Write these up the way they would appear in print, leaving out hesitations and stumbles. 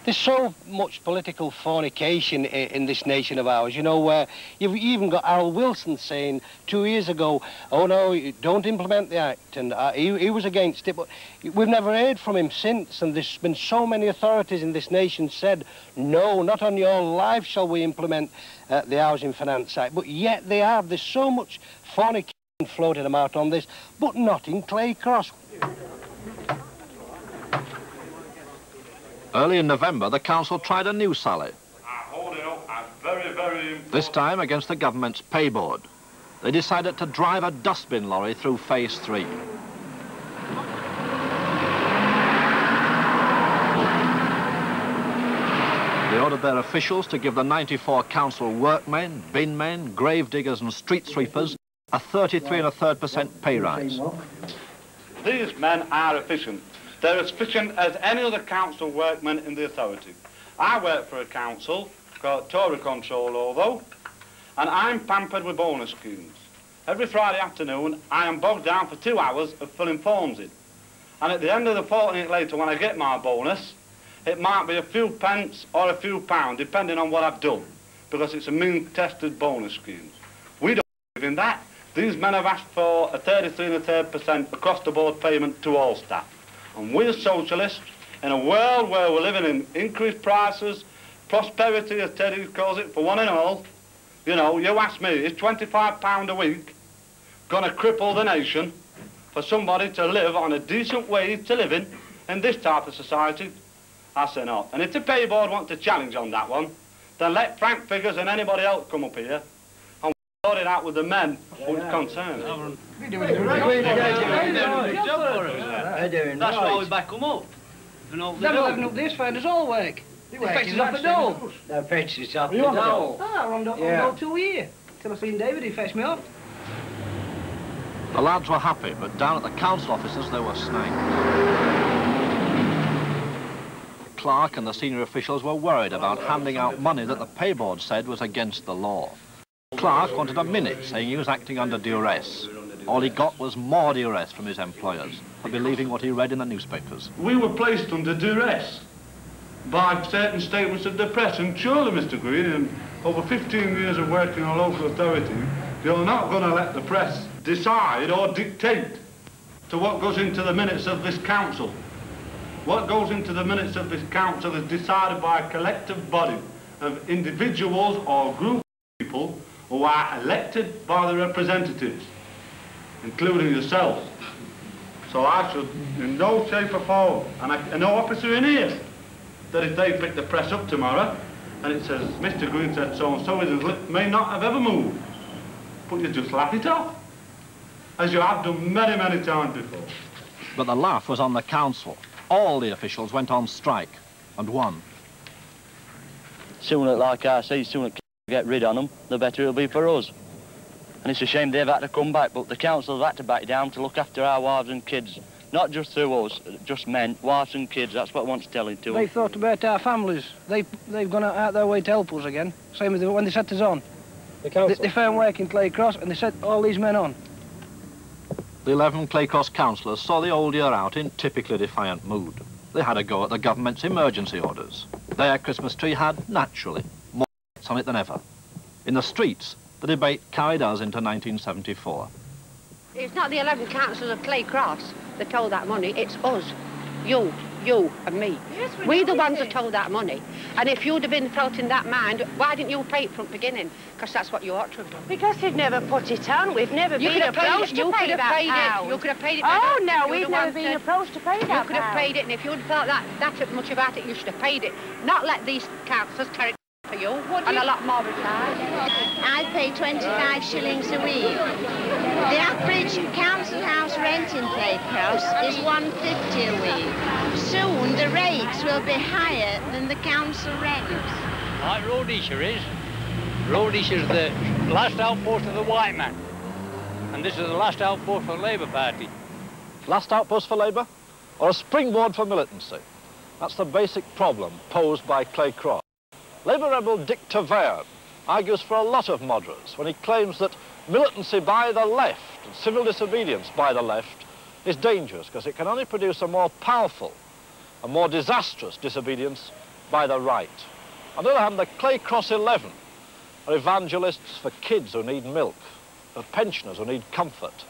There's so much political fornication in this nation of ours, you know, where you've even got Harold Wilson saying 2 years ago, oh no, don't implement the Act, and he was against it, but we've never heard from him since, and there's been so many authorities in this nation said, no, not on your life shall we implement the Housing Finance Act, but yet they have. There's so much fornication floating about on this, but not in Claycross. Early in November, the council tried a new sally. Holding up a very, very important... This time against the government's pay board. They decided to drive a dustbin lorry through phase 3. They ordered their officials to give the 94 council workmen, bin men, grave diggers and street sweepers a 33 1/3% pay rise. These men are efficient. They're as efficient as any other council workman in the authority. I work for a council called Tory Control, although, and I'm pampered with bonus schemes. Every Friday afternoon, I am bogged down for 2 hours of filling forms in. And at the end of the fortnight later, when I get my bonus, it might be a few pence or a few pounds, depending on what I've done, because it's a mean-tested bonus scheme. We don't believe in that. These men have asked for a 33 1/3% across-the-board payment to all staff. And we as socialists, in a world where we're living in increased prices, prosperity, as Teddy calls it, for one and all, you know, you ask me, is £25 a week going to cripple the nation for somebody to live on a decent wage to live in this type of society? I say not. And if the pay board want to challenge on that one, then let Frank Figures and anybody else come up here and sort it out with the men who's concerned. That's why we back them up. They're living up this way, does all work. They fetch us off the dole. They fetch us off the dole. Ah, I'm not 2 years. Till I seen David, he fetched me off. The lads were happy, but down at the council offices they were snagged. Clark and the senior officials were worried about handing out money that the pay board said was against the law. Clark wanted a minute, saying he was acting under duress. All he got was more duress from his employers for believing what he read in the newspapers. We were placed under duress by certain statements of the press, and surely, Mr. Green, in over 15 years of working in a local authority, you're not going to let the press decide or dictate to what goes into the minutes of this council. What goes into the minutes of this council is decided by a collective body of individuals or group of people who are elected by the representatives, including yourselves. So I should, in no shape or form, and no officer in here, that if they pick the press up tomorrow and it says, Mr. Green said so-and-so, his lip may not have ever moved, but you just laugh it off, as you have done many, many times before. But the laugh was on the council. All the officials went on strike and won. Sooner, like I say, sooner we get rid of them, the better it'll be for us. And it's a shame they've had to come back, but the council have had to back down to look after our wives and kids. Not just through us, just men, wives and kids, that's what I want to tell to They've thought about our families. They've gone out their way to help us again. Same as when they set us on. The council? They found work in Claycross and they set all these men on. The 11 Claycross councillors saw the old year out in typically defiant mood. They had a go at the government's emergency orders. Their Christmas tree had, naturally, more lights on it than ever. In the streets, the debate carried us into 1974. It's not the 11 councillors of Claycross that told that money, it's us. You and me. Yes, We're the ones that told that money. And if you'd have been felt in that mind, why didn't you pay it from the beginning? Because that's what you ought to have done. Because they've never put it on. We've never been approached to pay that pound. You could have paid it. Oh, no, we've never been approached to pay that pound. You could have paid it, and if you'd felt that much about it, you should have paid it. Not let these councillors carry for you, and a lot more besides. I pay 25 shillings a week. The average council house rent in Claycross is £1.50 a week. Soon the rates will be higher than the council rent. Like Derbyshire is. Derbyshire is the last outpost of the white man. And this is the last outpost for the Labour Party. Last outpost for Labour? Or a springboard for militancy? That's the basic problem posed by Claycross. Labour rebel Dick Taverne argues for a lot of moderates when he claims that militancy by the left and civil disobedience by the left is dangerous because it can only produce a more powerful, a more disastrous disobedience by the right. On the other hand, the Claycross 11 are evangelists for kids who need milk, for pensioners who need comfort,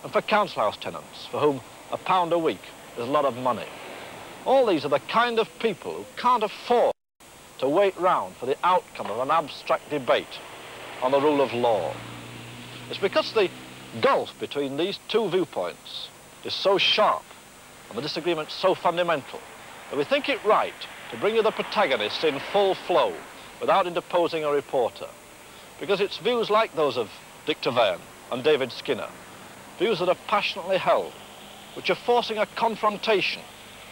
and for council house tenants for whom £1 a week is a lot of money. All these are the kind of people who can't afford to wait round for the outcome of an abstract debate on the rule of law. It's because the gulf between these two viewpoints is so sharp and the disagreement so fundamental that we think it right to bring you the protagonists in full flow without interposing a reporter. Because it's views like those of Dick Taverne and David Skinner, views that are passionately held, which are forcing a confrontation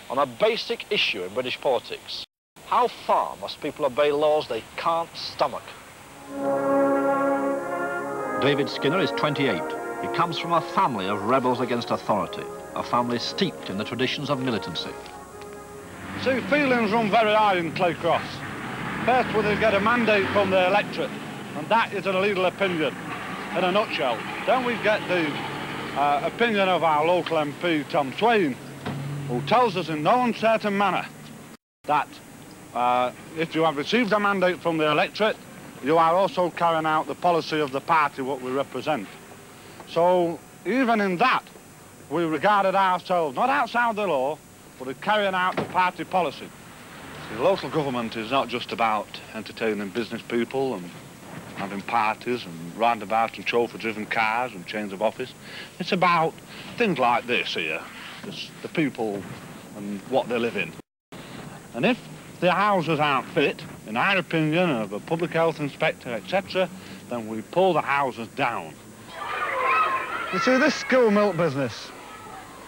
on a basic issue in British politics. How far must people obey laws they can't stomach? David Skinner is 28. He comes from a family of rebels against authority, a family steeped in the traditions of militancy. See, feelings run very high in Claycross. First, we get a mandate from the electorate, and that is an illegal opinion, in a nutshell. Then we get the opinion of our local MP, Tom Swain, who tells us in no uncertain manner that if you have received a mandate from the electorate, you are also carrying out the policy of the party what we represent. So even in that, we regarded ourselves not outside the law, but as carrying out the party policy. The local government is not just about entertaining business people and having parties and roundabouts and chauffeur-driven cars and chains of office. It's about things like this here, the people and what they live in. And if the houses aren't fit, in our opinion, of a public health inspector, etc., then we pull the houses down. You see, this school milk business,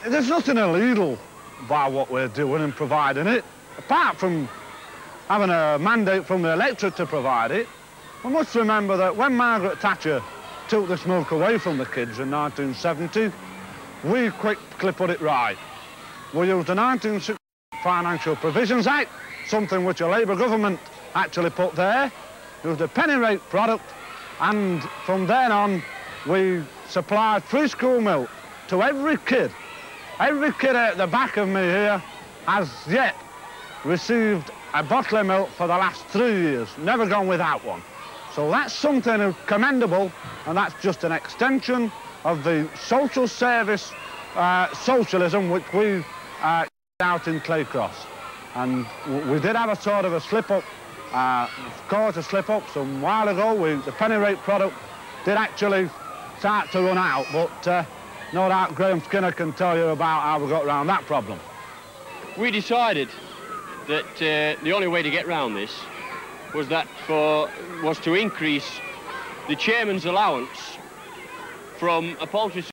there's nothing illegal by what we're doing and providing it. Apart from having a mandate from the electorate to provide it, we must remember that when Margaret Thatcher took this milk away from the kids in 1970, we quickly put it right. We used the 1960 Financial Provisions Act, something which a Labour government actually put there, used a penny rate product, and from then on we supplied free school milk to every kid. Every kid at the back of me here has yet received a bottle of milk for the last 3 years, never gone without one. So that's something commendable, and that's just an extension of the social service socialism which we out in Claycross. And we did have a sort of a slip-up, cause a slip-up some while ago. The penny rate product did actually start to run out, but no doubt Graham Skinner can tell you about how we got around that problem. We decided that the only way to get round this was to increase the chairman's allowance from a poultry